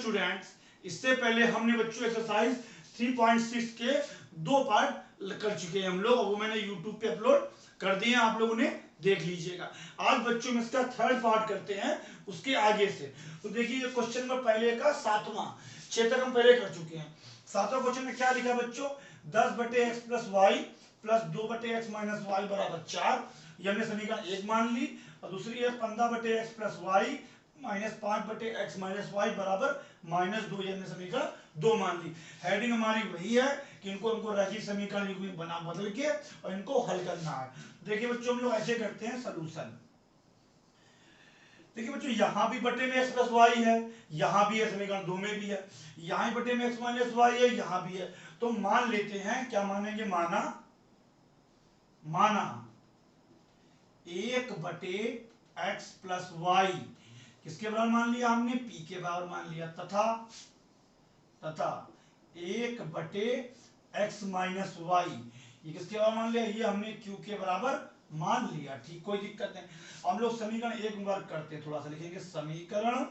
Students, इससे पहले हमने बच्चों एक्सरसाइज 3.6 के 2 पार्ट कर चुके हैं हम लोग, और वो मैंने यूट्यूब पे अपलोड कर दिए हैं, आप लोगों ने देख लीजिएगा। आज बच्चों में इसका थर्ड पार्ट करते हैं उसके आगे से। तो देखिए क्वेश्चन नंबर पहले का 7वां, 6 तक हम पहले कर चुके हैं। 7वां क्वेश्चन में क्या लिखा बच्चों, 10/x plus Y plus 2/x minus Y बराबर 4, ये हमने समीकरण 1 मान ली। और दूसरी है 15/x plus Y minus 5/x minus Y बराबर -2, ये हमने समीकरण 2 मान ली। हेडिंग हमारी वही है कि इनको रैखिक समीकरण युग्म में बना बदल के और इनको हल करना है। देखिए बच्चों, हम लोग ऐसे करते हैं सलूशन। देखिए बच्चों, यहां भी बटे में x प्लस वाई है, यहां भी है, समीकरण 2 में भी है, यहां भी बटे में x माइनस वाई है, यहां भी है। तो मान लेते हैं, क्या मानेंगे, माना 1/x प्लस वाई किसके बराबर मान लिया हमने, p के बराबर मान लिया, तथा 1/x माइनस वाई ये किसके बराबर मान लिया, ये हमने q के बराबर मान लिया। ठीक, कोई दिक्कत नहीं। हम लोग समीकरण 1 में वर्क करते हैं, थोड़ा सा लिखेंगे समीकरण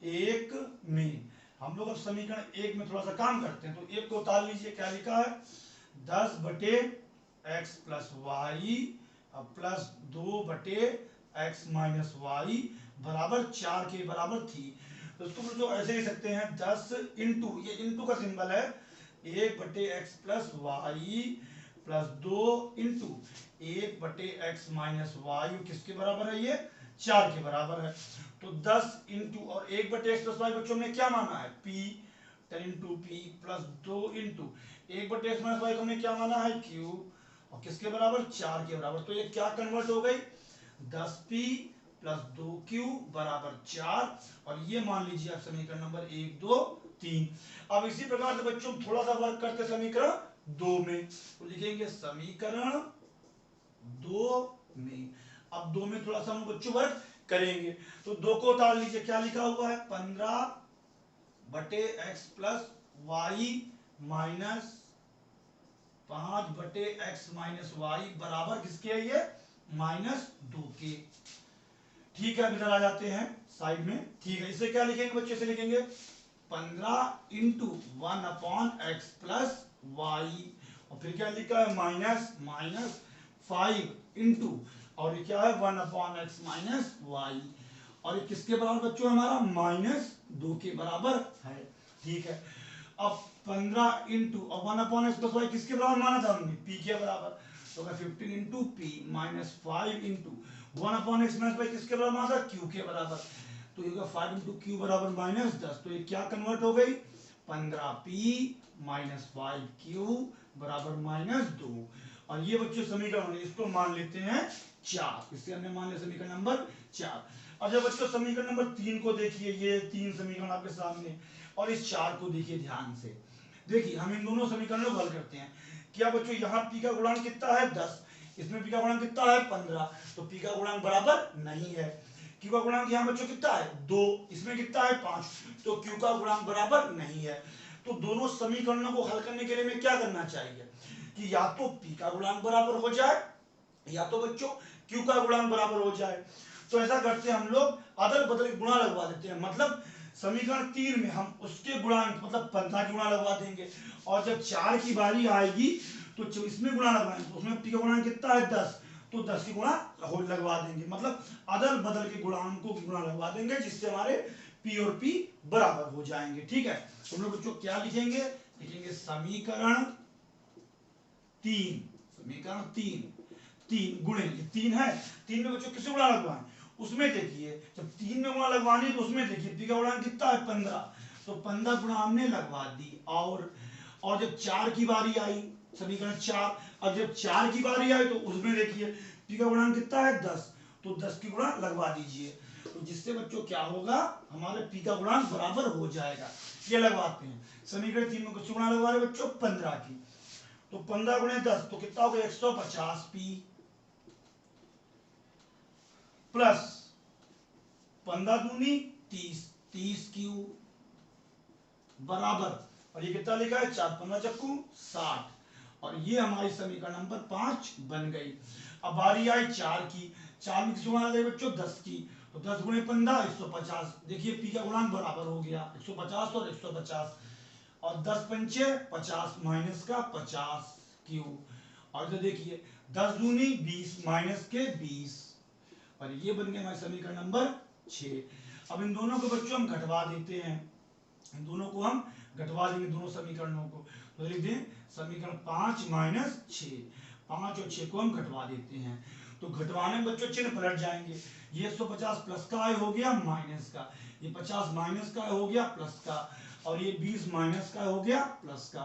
1 में। हम लोग अब समीकरण 1 में थोड़ा सा काम करते हैं, तो 1 को उतार लीजिए। क्या लिखा है, 10/x plus Y plus 2/x minus Y बराबर 4 के बराबर थी। तो इसको जो ऐसे लिख सकते हैं 10 इंटू, ये इंटू का सिंबल है, 1/x plus Y plus 2 into 1/x minus Y किसके बराबर है, ये 4 के बराबर है। तो 10 इंटू और 1/x प्लस वाई बच्चों में क्या माना है, p, 10 into P plus 2 into 1/x minus Y को हमने क्या माना है, q, और किसके बराबर, 4 के बराबर। तो ये क्या कन्वर्ट हो गई, 10p प्लस 2q बराबर 4, और ये मान लीजिए आप समीकरण नंबर 1, 2, 3। अब इसी प्रकार से बच्चों थोड़ा सा वर्क करते समीकरण 2 में, तो लिखेंगे समीकरण 2 में। अब 2 में थोड़ा सा हम बच्चों वर्क करेंगे, तो 2 को उतार लीजिए। क्या लिखा हुआ है, 15/x plus Y minus 5/x minus Y बराबर किसके है, ये -2 के। ठीक है, इधर आ जाते हैं साइड में। ठीक है, इसे क्या लिखेंगे बच्चे, से लिखेंगे 15 इंटू 1/x प्लस वाई, और फिर क्या लिखा है, माइनस 5 इंटू, और ये क्या है 1/x माइनस वाई, और ये किसके बराबर बच्चों, हमारा -2 के बराबर है। ठीक है, अब 15 इंटू और 1/x प्लस वाई किसके बराबर माना था हमने, p के बराबर। तो 15 into P minus 5 into 1/x minus Y किसके बराबर माना था, q के बराबर। तो ये 5 इंटू क्यू बराबर -10, तो ये क्या कन्वर्ट हो गई, 15p माइनस 5q बराबर -2। और ये बच्चों समीकरण, इसको मान लेते हैं 4, इससे हमने मान लिया समीकरण नंबर 4। अब जब बच्चों समीकरण नंबर 3 को देखिए, ये 3 समीकरण आपके सामने, और इस 4 को देखिए ध्यान से। देखिए हम इन दोनों समीकरणों को हल करते हैं। क्या बच्चों, यहाँ p का गुणांक कितना है, 10, इसमें p का गुणांक कितना है, 15, तो p का गुणांक बराबर नहीं है। q का गुणांक यहाँ बच्चों कितना है, 2, इसमें कितना है, 5, तो q का गुणांक बराबर नहीं है। तो दोनों समीकरणों को हल करने के लिए हमें क्या करना चाहिए, कि या तो p का गुणांक बराबर हो जाए, या तो बच्चों q का गुणांक बराबर हो जाए। तो ऐसा करते हैं हम लोग, अदल बदल के गुणा लगवा देते हैं। मतलब समीकरण 3 में हम उसके गुणांक मतलब 15 के गुणा लगवा देंगे, और जब 4 की बारी आएगी तो इसमें गुणा लगवाएंगे, तो उसमें p का गुणांक कितना है, 10, तो 10 की गुणा लगवा देंगे। मतलब अदल बदल के गुणांकों की गुणा लगवा देंगे, जिससे हमारे p और p बराबर हो जाएंगे। ठीक है, तो हम लोग बच्चों क्या लिखेंगे, लिखेंगे समीकरण 3 गुणे, ये 3 है, 3 में बच्चों किससे गुणा लगवाएं, उसमें देखिए जब 3 में गुणा लगवानी है तो उसमें देखिए p का गुणांक कितना है, 15, तो 15 गुणा हमने लगवा दी। और जब 4 की बारी आई, समीकरण 4, अब जब 4 की बारी आई तो उसमें देखिए p का गुणांक कितना है, 10, तो 10 की गुणा लगवा दीजिए। तो जिससे बच्चों क्या होगा, हमारे p का गुणांक बराबर हो जाएगा। ये लगवाते हैं समीकरण 3 में, कुछ गुणा लगवा रहे बच्चों 15 की, तो 15 गुणे 10 तो कितना हो गया, 150p प्लस 15 दूनी 30q बराबर, और ये कितना लिखा है, 4×15 = 60, और ये हमारी समीकरण नंबर 5 बन गई। अब बारी आई 4 की, 4 में किसी गुणा लगे बच्चों 10 की, तो 10 गुणे 15 150। देखिए पी का गुणांक बराबर हो गया 150 और 150, और 10 पंचे 50 माइनस का 50 क्यू। और इधर देखिए 10 दूनी 20 माइनस के 20, और ये बन गया हमारा समीकरण नंबर 6। अब इन दोनों को बच्चों हम घटवा देते हैं, इन दोनों को हम घटवा देंगे, दोनों समीकरणों को। तो लिख दें समीकरण 5 माइनस 6, 5 और 6 को हम घटवा देते हैं। तो घटवाने में बच्चों चिन्ह पलट जाएंगे, ये 150 प्लस का हो गया माइनस का, ये 50 माइनस का हो गया प्लस का, और ये 20 माइनस का हो गया प्लस का।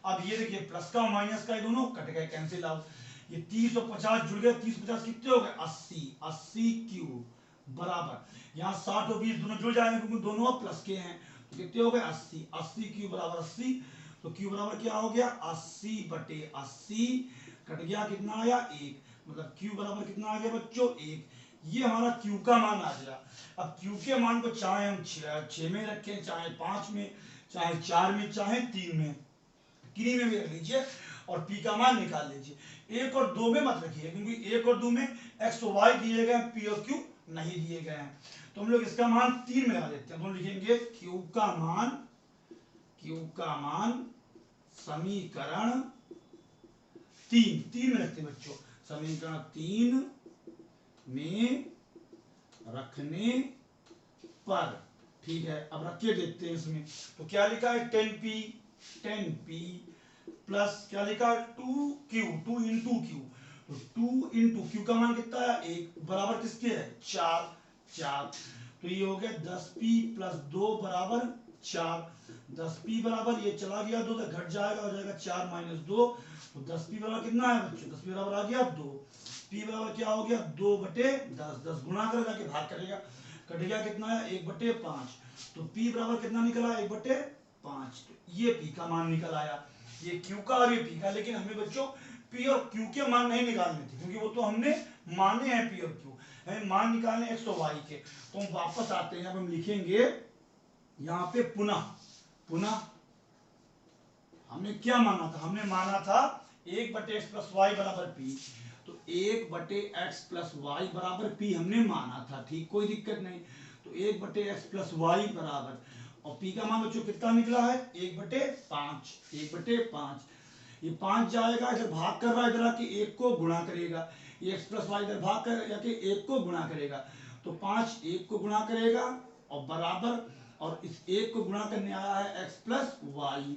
अब ये देखिए प्लस का और माइनस का ये दोनों कट गए, कैंसिल आउट। ये 30 और 50 जुड़ गए, 30 50 कितने हो गए 80, 80 क्यू बराबर यहाँ 60 और 20 दोनों जुड़ जाएंगे क्योंकि दोनों प्लस के हैं, तो कितने हो गए 80, 80 क्यू बराबर 80। तो क्यू बराबर क्या हो गया 80 बटे 80, कट गया कितना आया 1, मतलब क्यू बराबर कितना आ गया बच्चों 1। ये हमारा क्यू का मान आ गया। अब क्यू के मान को चाहे हम 6 में रखें, चाहे 5 में, चाहे 4 में, चाहे 3 में, किन्हीं में भी रख लीजिए और पी का मान निकाल लीजिए। 1 और 2 में मत रखिए क्योंकि 1 और 2 में एक्स और वाई दिए गए हैं, पी और क्यू नहीं दिए गए हैं। तो हम लोग इसका मान 3 में लगा देते हैं, तो हम लिखेंगे क्यू का मान समीकरण 3 में रखते हैं बच्चों, समीकरण 3 में रखने पर। ठीक है, अब रख के देखते हैं इसमें। तो क्या लिखा है 10p प्लस क्या लिखा है 2q, 2 इंटू क्यू। तो 2 इंटू क्यू का मान कितना है 1, बराबर किसके है 4। तो ये हो गया 10p प्लस 2 बराबर 4। 10p बराबर ये चला गया 2 तो घट जाएगा, हो जाएगा 4 माइनस 2। तो 10p बराबर कितना है बच्चों, 10p बराबर आ गया 2। p बराबर क्या हो गया 2 बटे 10, 10 गुणा करेगा कि भाग करेगा, कट गया कितना है 1 बटे 5। तो p बराबर कितना निकला 1 बटे 5। तो ये p का मान निकल आया, ये q का और ये p का। लेकिन हमें बच्चों p और q के मान नहीं निकालने थे क्योंकि वो तो हमने माने हैं p और q, हमें मान निकालने x और y के। तो हम वापस आते हैं, अब हम लिखेंगे यहाँ पे पुनः हमने क्या माना था, हमने माना था 1 बटे एक्स प्लस वाई बराबर पी। तो 1 बटे एक्स प्लस वाई बराबर पी हमने माना था, ठीक कोई दिक्कत नहीं। तो 1 बटे एक्स प्लस वाई बराबर, और पी का मान बच्चों कितना निकला है 1 बटे 5, 1 बटे 5। ये 5 जाएगा, इधर भाग कर रहा है, इधर आके 1 को गुणा करेगा, ये एक्स प्लस वाई इधर भाग कर जाके 1 को गुणा करेगा। तो 5 1 को गुणा करेगा और बराबर, और इस 1 को गुणा करने आया है एक्स प्लस वाई।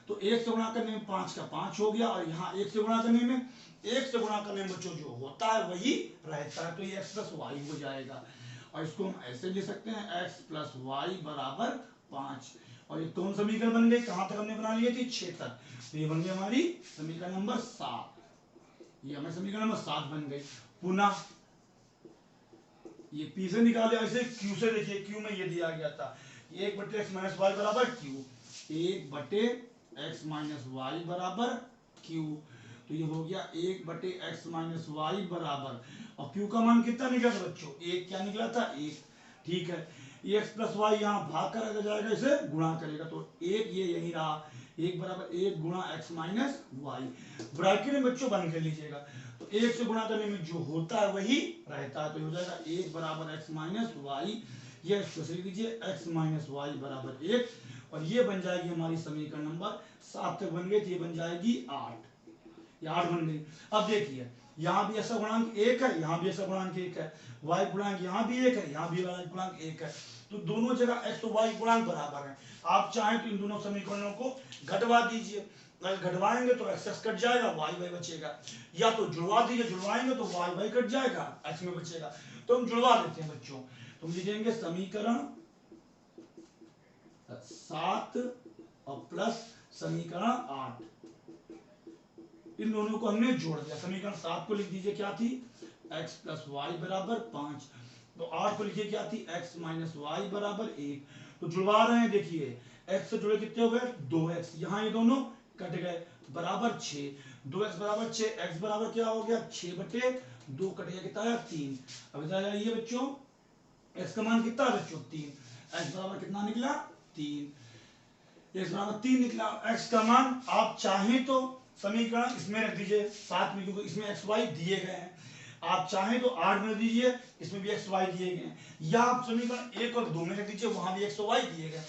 तो 1 से गुणा करने में 5 का 5 हो गया, और यहाँ 1 से गुणा करने में, 1 से गुणा करने में बच्चों जो होता है वही रहता है, तो ये एक्स प्लस वाई हो जाएगा। और इसको हम ऐसे लिख सकते हैं एक्स प्लस वाई बराबर 5। और ये कौन समीकरण बन गई, कहां तक हमने बना लिए थे 6 तक। तो ये बन गई हमारी समीकरण नंबर 7, ये हमें समीकरण नंबर 7 बन गई। पुनः ये पी से निकाले, ऐसे क्यू से देखिए, क्यू में ये दिया गया था 1 बटे एक्स माइनस वाई बराबर क्यू, 1 बटे एक्स माइनस वाई बराबर क्यू। तो ये हो गया 1 बटे एक्स माइनस वाई बराबर, और क्यू का मान कितना निकला था बच्चों 1, क्या निकला था 1। ठीक है, ये एक्स प्लस वाई यहाँ भाग कर अगर जाएगा, इसे गुणा करेगा, तो 1 ये यही रहा, 1 बराबर 1 गुणा एक्स माइनस वाई। ब्रैकेट में बच्चों बंद कर लीजिएगा, तो 1 से गुणा करने में जो होता है वही रहता है। तो हो जाएगा 1 बराबर एक्स माइनस वाई, ये इसको लिख दीजिए एक्स माइनस वाई बराबर 1, और ये बन जाएगी हमारी समीकरण नंबर 7 तक बन गई, तो ये बन जाएगी 8, ये 8 बन गई। अब देखिए यहाँ भी ऐसा गुणांक 1 है, यहाँ भी ऐसा गुणांक 1 है, y गुणांक यहाँ भी 1 है, यहाँ भी गुणांक 1 है। तो दोनों जगह x और y गुणांक बराबर है। आप चाहें तो इन दोनों समीकरणों को घटवा दीजिए, अगर घटवाएंगे तो x कट जाएगा, y बचेगा, या तो जुड़वा दीजिए, जुड़वाएंगे तो y कट जाएगा, x में बचेगा। तो हम जुड़वा देते हैं बच्चों, तो हम लिखेंगे समीकरण 7 और प्लस समीकरण 8, इन दोनों को हमने जोड़ दिया। समीकरण 7 को लिख दीजिए क्या थी x प्लस वाई बराबर 5, तो 8 को लिखिए क्या थी x माइनस वाई बराबर 1। तो जुड़वा रहे हैं, देखिए x से जुड़े कितने हो गए 2x, यहाँ ये दोनों कट गए, बराबर 6, 2x बराबर 6, x बराबर क्या हो गया 6 बटे 2, कट गया कितना है 3। अब इधर आइए बच्चों, x का मान कितना है बच्चों 3, x बराबर कितना निकला 3, x बराबर 3 निकला। x का मान आप चाहें तो समीकरण इसमें रख दीजिए साथ में, क्योंकि इसमें एक्स वाई दिए गए हैं। आप चाहें तो 8 में रख दीजिए, इसमें भी एक्स वाई दिए गए हैं, या आप समीकरण 1 और 2 में रख दीजिए, वहां भी एक्स और वाई दिए गए।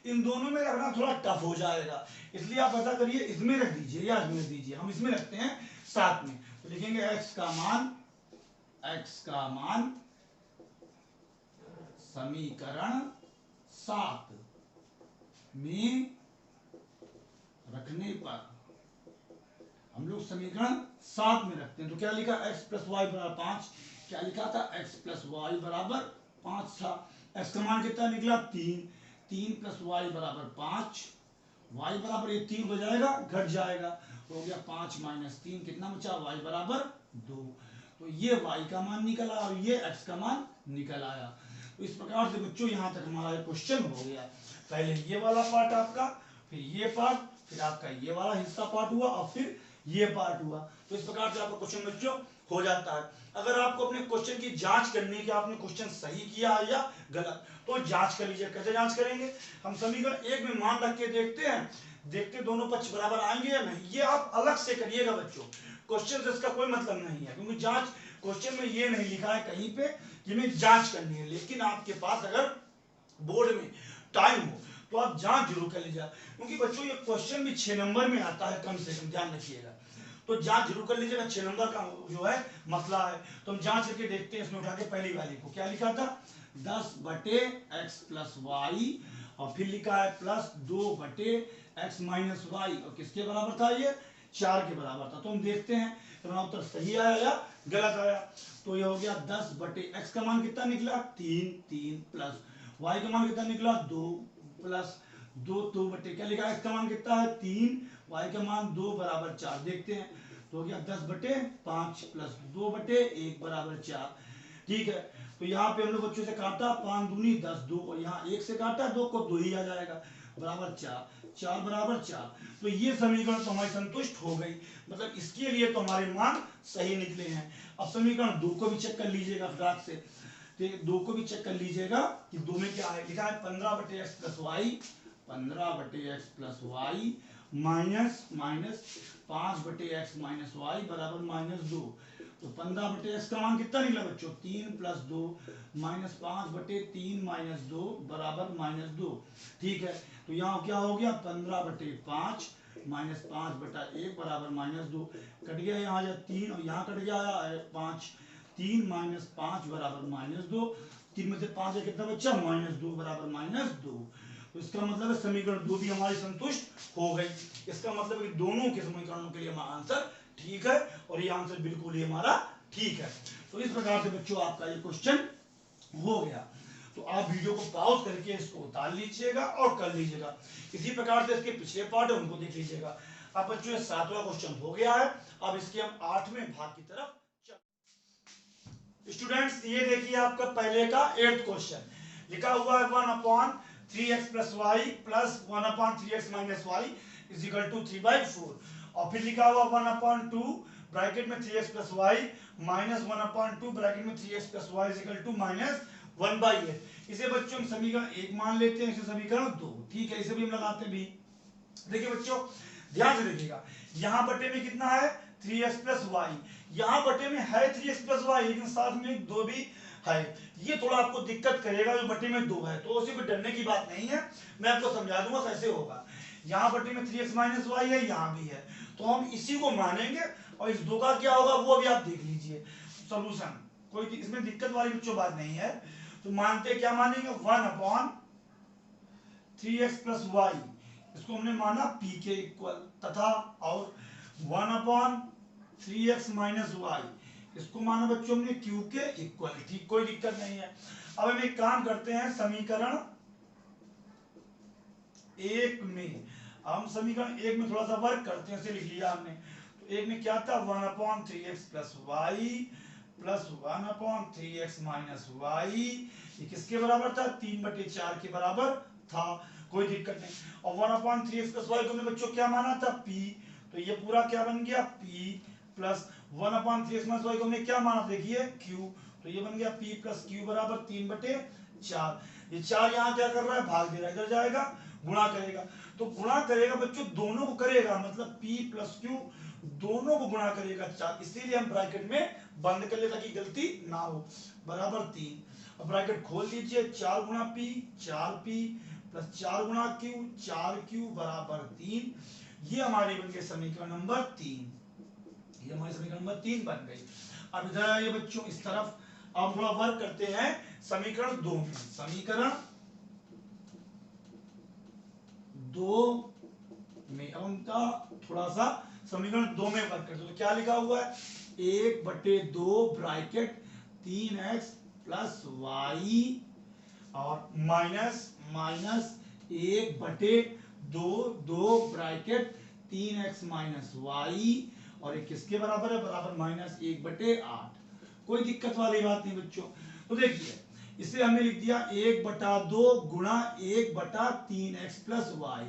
इन दोनों में रखना थोड़ा टफ हो जाएगा, इसलिए आप ऐसा करिए, इसमें रख दीजिए या इसमें रख दीजिए। हम इसमें रखते हैं 7 में, तो लिखेंगे x का मान समीकरण 7 में रखने पर, हम लोग समीकरण 7 में रखते हैं, तो क्या लिखा x प्लस वाई बराबर 5, क्या लिखा था x प्लस वाई बराबर 5 था। x का मान कितना निकला 3, 3 प्लस वाई बराबर 5, y बराबर ये 3 हो जाएगा, घट जाएगा, हो गया 5 माइनस 3, कितना बचा y बराबर 2। तो ये y का मान निकल आया और ये x का मान निकल आया। तो इस प्रकार से बच्चों यहाँ तक हमारा क्वेश्चन हो गया। पहले ये वाला पार्ट आपका, फिर ये पार्ट, फिर आपका ये वाला हिस्सा पार्ट हुआ और फिर ये पार्ट हुआ। तो इस प्रकार से आपका क्वेश्चन बच्चों हो जाता है। अगर आपको अपने क्वेश्चन की जांच करनी है कि आपने क्वेश्चन सही किया है या गलत, तो जांच कर लीजिए। कैसे जांच करेंगे, हम समीकरण 1 में मान रख के देखते हैं, देखते दोनों पक्ष बराबर आएंगे या नहीं, ये आप अलग से करिएगा बच्चों, क्वेश्चन से इसका कोई मतलब नहीं है, क्योंकि जांच क्वेश्चन में ये नहीं लिखा है कहीं पे कि हमें जांच करनी है। लेकिन आपके पास अगर बोर्ड में टाइम हो तो आप जांच जरूर कर लीजिएगा, क्योंकि बच्चों ये क्वेश्चन भी 6 नंबर में आता है कम से कम, ध्यान रखिएगा। तो जांच जरूर कर लीजिएगा, 6 नंबर का जो है मसला है। तो हम जांच करके देखते हैं। इसमें उठा के पहली वाली को क्या लिखा था, 10 बटे एक्स प्लस वाई, और फिर लिखा है प्लस 2 बटे एक्स माइनस वाई, और किसके बराबर था ये, 4 के बराबर था। तो हम देखते हैं हमारा उत्तर सही आया या गलत आया। तो ये हो गया 10 बटे एक्स का मान कितना निकला 3, 3 प्लस वाई का मान कितना निकला 2 प्लस 2 बटे क्या लिखा, एक्स का मान कितना है 3, वाई का मान 2 बराबर 4। देखते हैं, तो हो गया 10 बटे 5 प्लस 2 बटे 1 बराबर 4। ठीक है, तो यहाँ पे हम लोग बच्चों से काटा, 5 दूनी 10, 2 और यहाँ 1 से काटा, 2 को 2 ही आ जाएगा, बराबर 4, 4 बराबर 4। तो ये समीकरण तो हमारी संतुष्ट हो गई, मतलब इसके लिए तो हमारे मान सही निकले हैं। अब समीकरण 2 को भी चेक कर लीजिएगा फटाक से, तो 2 को भी चेक कर लीजिएगा कि 2 में क्या है। लिखा है 15 बटे एक्स प्लस वाई, 15 बटे X plus Y minus minus 5 बटे एक्स माइनस वाई बराबर -2। तो 15 बटे एक्स का मान कितना निकला बच्चों 3 प्लस 2 माइनस 5 बटे 3 माइनस 2 बराबर -2। ठीक है, तो यहाँ क्या हो गया 15 बटे 5 माइनस 5 बटा 1 बराबर -2, कट गया यहाँ 3 और यहाँ कट गया 5, 3 माइनस 5 बराबर -2, 3 में से 5 है कितना बच्चा -2 बराबर -2। तो इसका मतलब है समीकरण 2 भी हमारी संतुष्ट हो गई। इसका मतलब है कि दोनों के समीकरणों के लिए हमारा आंसर ठीक है, और ये आंसर बिल्कुल ही हमारा ठीक है। तो इस प्रकार से बच्चों आपका ये क्वेश्चन हो गया। तो आप वीडियो को पॉज करके इसको उतार लीजिएगा और कर लीजिएगा। इसी प्रकार से इसके पिछले पार्ट है उनको देख लीजिएगा। अब बच्चों ये 7वां क्वेश्चन हो गया है। अब इसके हम 8वें भाग की तरफ चलते। स्टूडेंट्स ये देखिए आपका पहले का 8th क्वेश्चन लिखा हुआ है 1/3x plus Y plus 1/3x minus Y is equal to 3/4, और फिर लिखा हुआ 1/2 ब्रैकेट में 3x plus Y minus 1/2 bracket में 3x plus Y is equal to -1/8। इसे बच्चों हम समीकरण 1 मान लेते हैं, इसे समीकरण 2। ठीक है, इसे भी हम लगाते भी। देखिए बच्चों ध्यान से देखिएगा, यहाँ बटे में कितना है 3x प्लस वाई, यहाँ बटे में है 3x प्लस वाई, लेकिन साथ में 2 भी है। ये थोड़ा आपको दिक्कत करेगा, जो बटे में 2 है, तो उसी में डरने की बात नहीं है, मैं आपको समझा दूंगा कैसे होगा। यहाँ बटे में 3x माइनस वाई है, यहाँ भी है, तो हम इसी को मानेंगे, और इस 2 का क्या होगा वो अभी आप देख लीजिए सॉल्यूशन। कोई इसमें दिक्कत वाली बच्चों बात नहीं है। तो मानते क्या मानेंगे 1/3x प्लस वाई, इसको हमने माना p के इक्वल, तथा और 1/3x माइनस वाई, इसको माना बच्चों हमने q के इक्वल। ठीक, कोई दिक्कत नहीं है। अब हम एक काम करते हैं, समीकरण 1 में, हम समीकरण 1 में थोड़ा सा वर्क करते हैं, इसे लिख लिया हमने। तो 1 में क्या था 1/3x plus Y plus 1/3x minus Y, ये किसके बराबर था 3/4 के बराबर था, कोई दिक्कत नहीं। और 1/3x प्लस वाई को हमने बच्चों क्या माना था p, तो ये पूरा क्या बन गया p plus 1/3x minus Y को हमने क्या माना देखिए q, तो ये बन गया p प्लस q बराबर 3/4। ये 4 यहाँ क्या कर रहा है भाग दे रहा है, इधर जाएगा गुणा करेगा, तो गुणा करेगा बच्चों दोनों को करेगा, मतलब p प्लस q दोनों को गुणा करेगा 4, इसीलिए हम ब्रैकेट में बंद कर ले ताकि गलती ना हो, बराबर 3। अब ब्रैकेट खोल लीजिए, 4 गुणा पी 4p प्लस 4 गुणा क्यू 4q बराबर 3। ये हमारी बन गई समीकरण नंबर 3, ये हमारी समीकरण नंबर 3 बन गई। अब इधर आइए बच्चों इस तरफ, अब थोड़ा वर्क करते हैं समीकरण 2 में। समीकरण 2 में अब उनका थोड़ा सा समीकरण 2 में वर्क करते, तो क्या लिखा हुआ है, 1/2 ब्रैकेट 3x प्लस वाई और minus 1/2 2 bracket 3x minus Y और एक किसके बराबर है, बराबर -1/8। कोई दिक्कत वाली बात नहीं बच्चों। तो देखिए इसे हमने लिख दिया 1/2 गुणा 1/3x प्लस वाई।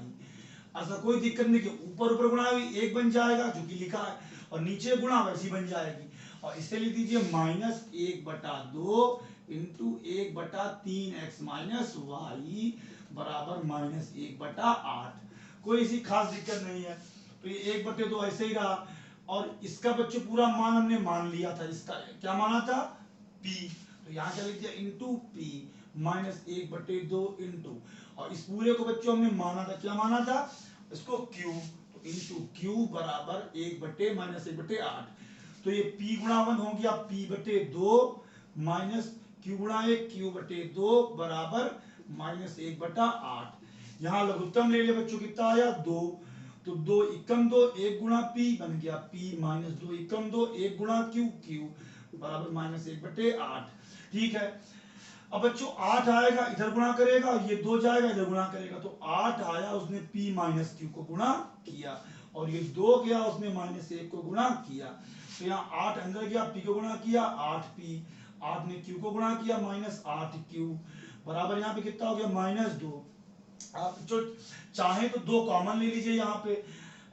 ऐसा कोई दिक्कत नहीं कि ऊपर ऊपर गुणा हुई 1 बन जाएगा जो कि लिखा है, और नीचे गुणा वैसी बन जाएगी। और इसे लिख दीजिए -1/2 इंटू 1/3x माइनस वाई बराबर -1/8। कोई ऐसी खास दिक्कत नहीं है। तो ये 1/2 ऐसे ही रहा, और इसका बच्चों पूरा मान हमने मान लिया था, इसका क्या माना था, p। तो यहाँ क्या लिख दिया इंटू p -1/2 इंटू, और इस पूरे को बच्चों हमने माना था, क्या माना था, इसको q, तो इंटू q बराबर 1/-1/8। तो ये p गुणा 1 हो गया p/2 माइनस q गुणा 1 q/2 बराबर -1/8। यहाँ लघुत्तम ले लिया बच्चों, कितना आया 2, तो 2 एकम 2 1 गुणा p बन गया p माइनस 2 एकम 2 1 गुणा q बराबर -1/8। ठीक है। अब बच्चों 8 आएगा इधर गुणा करेगा, और ये 2 जाएगा इधर गुणा करेगा, तो 8 आया उसने p माइनस q को गुणा किया, और ये 2 गया उसने -1 को गुणा किया। तो यहाँ 8 अंदर गया, p को गुणा किया 8p, 8 ने q को गुणा किया -8q बराबर यहाँ पे कितना हो गया -2। आप जो चाहे तो 2 कॉमन ले लीजिए यहाँ पे,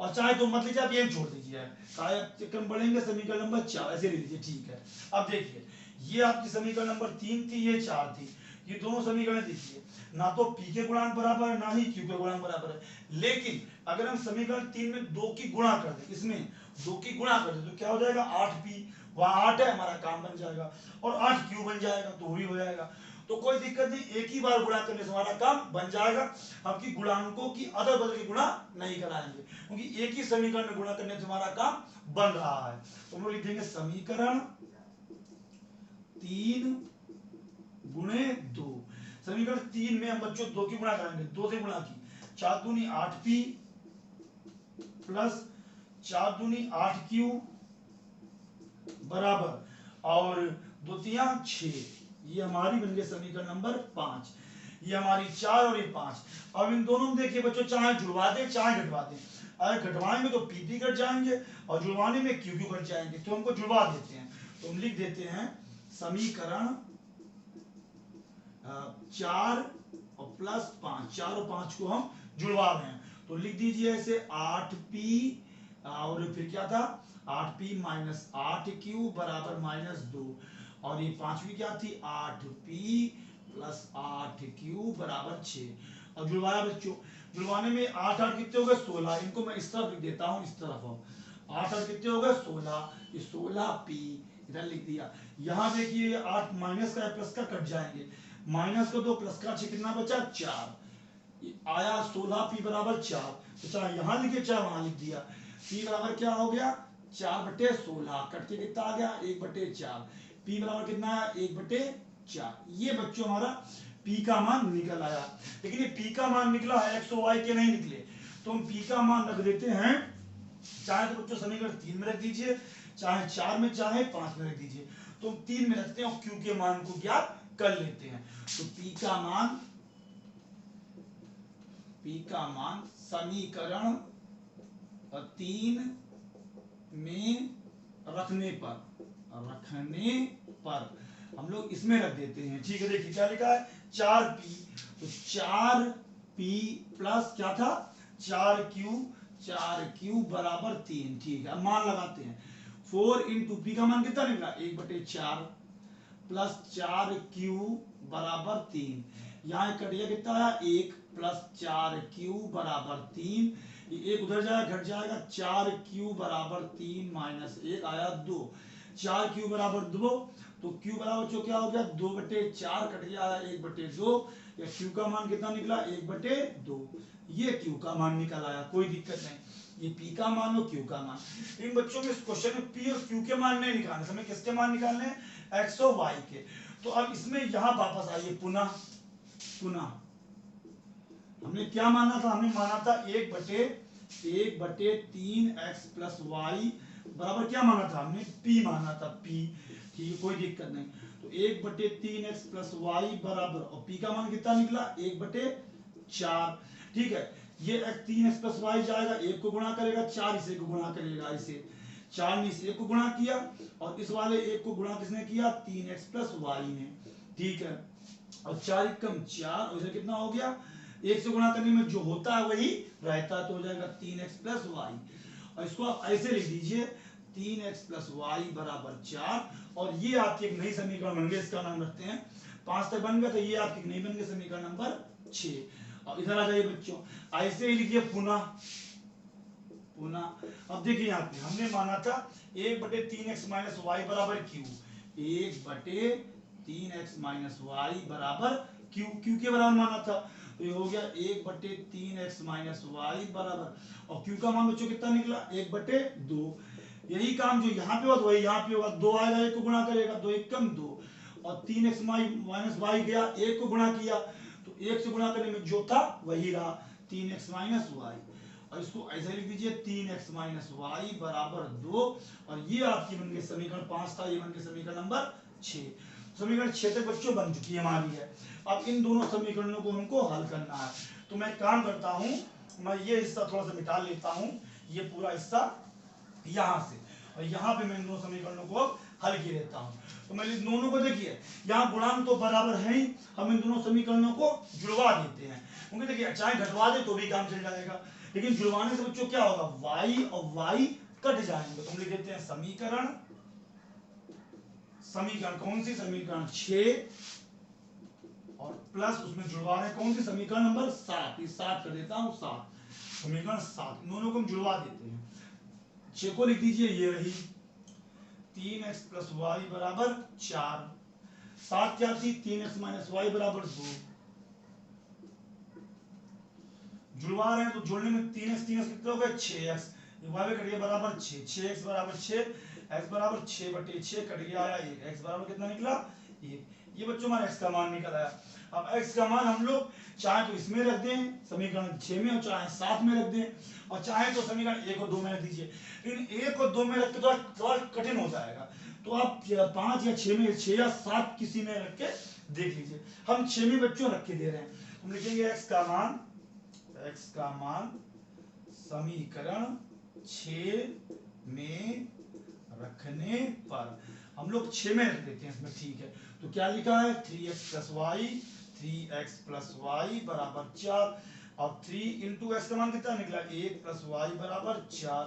और चाहे तो मत लीजिए, आप ये छोड़ दीजिए, चक्कर में बढ़ेंगे। समीकरण नंबर 4 ऐसे ले लीजिए, ठीक है। अब देखिए ये आपकी समीकरण नंबर 3 थी, ये 4 थी, ये दोनों समीकरण देखिए ना तो p के गुणांक बराबर है ना ही q के गुणांक बराबर है। लेकिन अगर हम समीकरण 3 में 2 की गुणा कर दें, इसमें 2 की गुणा कर दें तो क्या हो जाएगा 8p, वहां 8 है हमारा काम बन जाएगा, और 8q बन जाएगा तो भी हो जाएगा। तो कोई दिक्कत नहीं, एक ही बार गुणा करने से हमारा काम बन जाएगा। आपकी गुणांकों की अदल बदल के गुणा नहीं कराएंगे, क्योंकि एक ही समीकरण में गुणा करने से हमारा काम बन रहा है। तो हम लोग लिख देंगे समीकरण 3 गुणे 2। समीकरण 3 में हम बच्चों 2 की गुणा करेंगे, 2 से गुणा की 4 दूनी 8p प्लस 4 दूनी 8q बराबर, और 2 तिया 6, ये हमारी बन गई समीकरण नंबर 5। ये हमारी 4 और ये 5। अब इन दोनों में देखिए बच्चों, चाहे जुड़वा दें चाहे घटवा दें, अगर घटवाएंगे तो पी कट जाएंगे और जुड़वाने में क्यू कट जाएंगे, तो हमको जुड़वा देते हैं। तो हम लिख देते हैं समीकरण 4 और प्लस 5, 4 और 5 को हम जुड़वा रहे हैं, तो लिख दीजिए ऐसे 8p और फिर क्या था 8p माइनस 8q बराबर -2, और ये पांचवी क्या थी 8p प्लस 8q बराबर 6। और जुड़वाया बच्चों, जुड़वाने में 8 8 कितने हो गए 16, इनको मैं इस तरफ लिख देता हूँ, इस तरफ हो 8 8 कितने हो गए 16, ये 16p इधर लिख दिया। यहाँ देखिए 8 माइनस का प्लस का कट जाएंगे, माइनस का 2 प्लस का 6 कितना बचा 4, आया 16p बराबर 4। तो चाहे यहाँ लिखे चाहे वहां लिख दिया, p बराबर क्या हो गया 4/16, कट के कितना आ गया 1/4, p बराबर कितना है 1/4। ये बच्चों हमारा p का मान निकल आया। लेकिन ये p का मान निकला है x और y के नहीं निकले, तो हम p का मान रख देते हैं, चाहे तो बच्चों समीकरण 3 में रख दीजिए, चाहे 4 में चाहे 5 में रख दीजिए। तो हम 3 में रखते हैं और q के मान को ज्ञात कर लेते हैं। तो p का मान समीकरण 3 में रखने पर हम लोग इसमें रख देते हैं। ठीक है, देखिए क्या लिखा है 4p, तो 4p प्लस क्या था 4q बराबर 3। ठीक है, अब मान लगाते हैं 4 इंटू पी का मान कितना निकला 1/4 प्लस 4q बराबर 3, यहाँ कट गया कितना आया 1 प्लस 4q बराबर 3, ये एक उधर जाएगा, घट जाएगा, 4q बराबर 3 माइनस 1 आया 2, 4q बराबर 2, तो q बराबर जो क्या हो गया 2/4 कट गया आया 1/2, या q का मान कितना निकला 1/2, ये q का मान निकल आया, कोई दिक्कत नहीं। ये p का मान और q का मान। इन बच्चों में इस क्वेश्चन में p और q के मान नहीं निकालने, हमें किसके मान निकालने हैं x और y के। तो अब इसमें यहां वापस आइए, पुनः हमने क्या माना था, हमने माना था 1/3x प्लस वाई बराबर क्या माना था हमने p माना था p, ठीक है कोई दिक्कत नहीं। तो 1/3x प्लस वाई बराबर, और p का मान कितना निकला 1/4, ठीक है। ये 3x प्लस वाई जाएगा, 1 को गुणा करेगा, 4 इसे को गुणा करेगा, इसे 4 ने इस 1 को गुणा किया, और इस वाले 1 को गुणा किसने किया 3x प्लस वाई ने, ठीक है। और 4 एकम 4, और इसे कितना हो गया 1 से गुणा करने में जो होता है वही रहता है, तो हो जाएगा 3x प्लस वाई। और इसको आप ऐसे लिख दीजिए 3x प्लस वाई बराबर 4, और ये आपकी एक नई समीकरण बन गई, इसका नाम रखते हैं 5 तक बन गया, तो ये आपकी एक नई बन गई समीकरण नंबर 6। और इधर आ जाइए बच्चों, ऐसे ही लिखिए पुनः। अब देखिए यहाँ पे हमने माना था 1/3x माइनस वाई बराबर q, 1/3x माइनस वाई बराबर q, q के बराबर माना था, तो ये हो गया 1/3x माइनस वाई बराबर, और q का मान बच्चों कितना निकला 1/2। यही काम जो यहाँ पे होगा वही यहाँ पे होगा, 2 आएगा 1 को गुणा करेगा, 2 एकम 2, और 3x माइनस वाई गया 1 को गुणा किया, तो 1 से गुणा करने में जो था वही रहा 3x माइनस वाई। और इसको ऐसे लिख दीजिए 3x माइनस वाई बराबर 2, और ये आपकी बन गई समीकरण 5 था, ये बन गई समीकरण नंबर 6। समीकरण 6 तक बच्चों बन चुकी है हमारी है। अब इन दोनों समीकरणों को हमको हल करना है, तो मैं काम करता हूं, मैं ये हिस्सा थोड़ा सा मिटा लेता हूं, ये पूरा हिस्सा यहां से, और यहाँ पे मैं इन दोनों समीकरणों को हल किए लेता हूं। तो मैं इन दोनों को देखिए, यहाँ गुणांक तो बराबर है ही, हम इन दोनों समीकरणों को जुड़वा देते हैं, क्योंकि देखिए चाहे घटवा दे तो भी काम चल जाएगा, लेकिन जुड़वाने से बच्चों क्या होगा y और y कट जाएंगे, तो हम लिख देते हैं समीकरण कौन सी समीकरण 6, और प्लस उसमें जुड़वा रहे कौन सी समीकरण नंबर 7, इस 7 कर देता हूं 7, समीकरण 7, दोनों को हम जुड़वा देते हैं। 6 को लिख दीजिए, ये रही 3x प्लस वाई बराबर 4, 7 क्या थी 3x माइनस वाई बराबर 2, जुड़वा रहे हैं तो जोड़ने में 3x कितना हो गया 6x, y कट गया बराबर 6, 6x बराबर 6, x बराबर 6/6 कट गया आया 1, x बराबर कितना निकला 1, ये बच्चों हमारा x का मान निकल आया। अब x का मान हम लोग चाहे तो इसमें रख दें समीकरण 6 में, और चाहे 7 में रख दें, और चाहे तो समीकरण 1 और 2 में रख दीजिए, लेकिन 1 और 2 में रख के थोड़ा कठिन हो जाएगा, तो आप 5 या 6 में 6 या 7 किसी में रख के देख लीजिए। हम 6 में बच्चों रख के दे रहे हैं, हम लिखेंगे x का मान समीकरण 6 में रखने पर, हम लोग 6 में रख देते हैं इसमें, ठीक है। तो क्या लिखा है 3x प्लस वाई बराबर 4, और 3 इंटू एक्स का मान कितना निकला 1 प्लस वाई बराबर 4,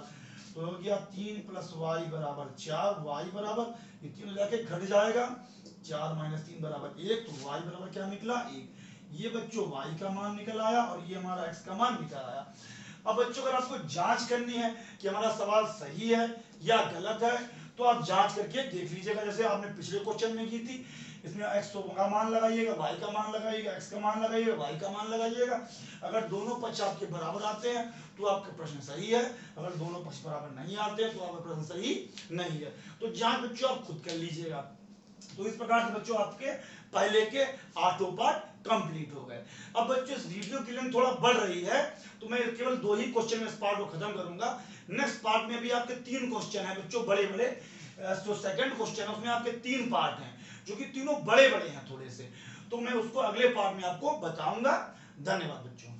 तो हो गया 3 प्लस वाई बराबर 4, वाई बराबर ये तीनों जाके घट जाएगा, 4 माइनस 3 बराबर 1, तो वाई बराबर क्या निकला 1। ये बच्चों y का मान निकल आया, और ये हमारा x का मान निकल आया। अब बच्चों अगर आपको जांच करनी है कि हमारा सवाल सही है या गलत है, तो आप जांच करके देख लीजिएगा, जैसे आपने पिछले क्वेश्चन में की थी, इसमें x का मान लगाइएगा, y का मान लगाइएगा, x का मान लगाइएगा, y का मान लगाइएगा। अगर दोनों पक्ष आपके बराबर आते हैं तो आपका प्रश्न सही है, अगर दोनों पक्ष बराबर नहीं आते हैं तो आपका प्रश्न सही नहीं है। तो जांच बच्चों आप खुद कर लीजिएगा। तो इस प्रकार से बच्चों आपके पहले के 8 पार्ट कंप्लीट हो गए। अब बच्चों इस वीडियो की लेंथ थोड़ा बढ़ रही है, तो मैं केवल 2 ही क्वेश्चन में इस पार्ट को खत्म करूंगा। नेक्स्ट पार्ट में भी आपके 3 क्वेश्चन हैं बच्चों, बड़े बड़े। जो सेकंड क्वेश्चन है उसमें आपके 3 पार्ट हैं, जो कि तीनों बड़े बड़े हैं थोड़े से, तो मैं उसको अगले पार्ट में आपको बताऊंगा। धन्यवाद बच्चों।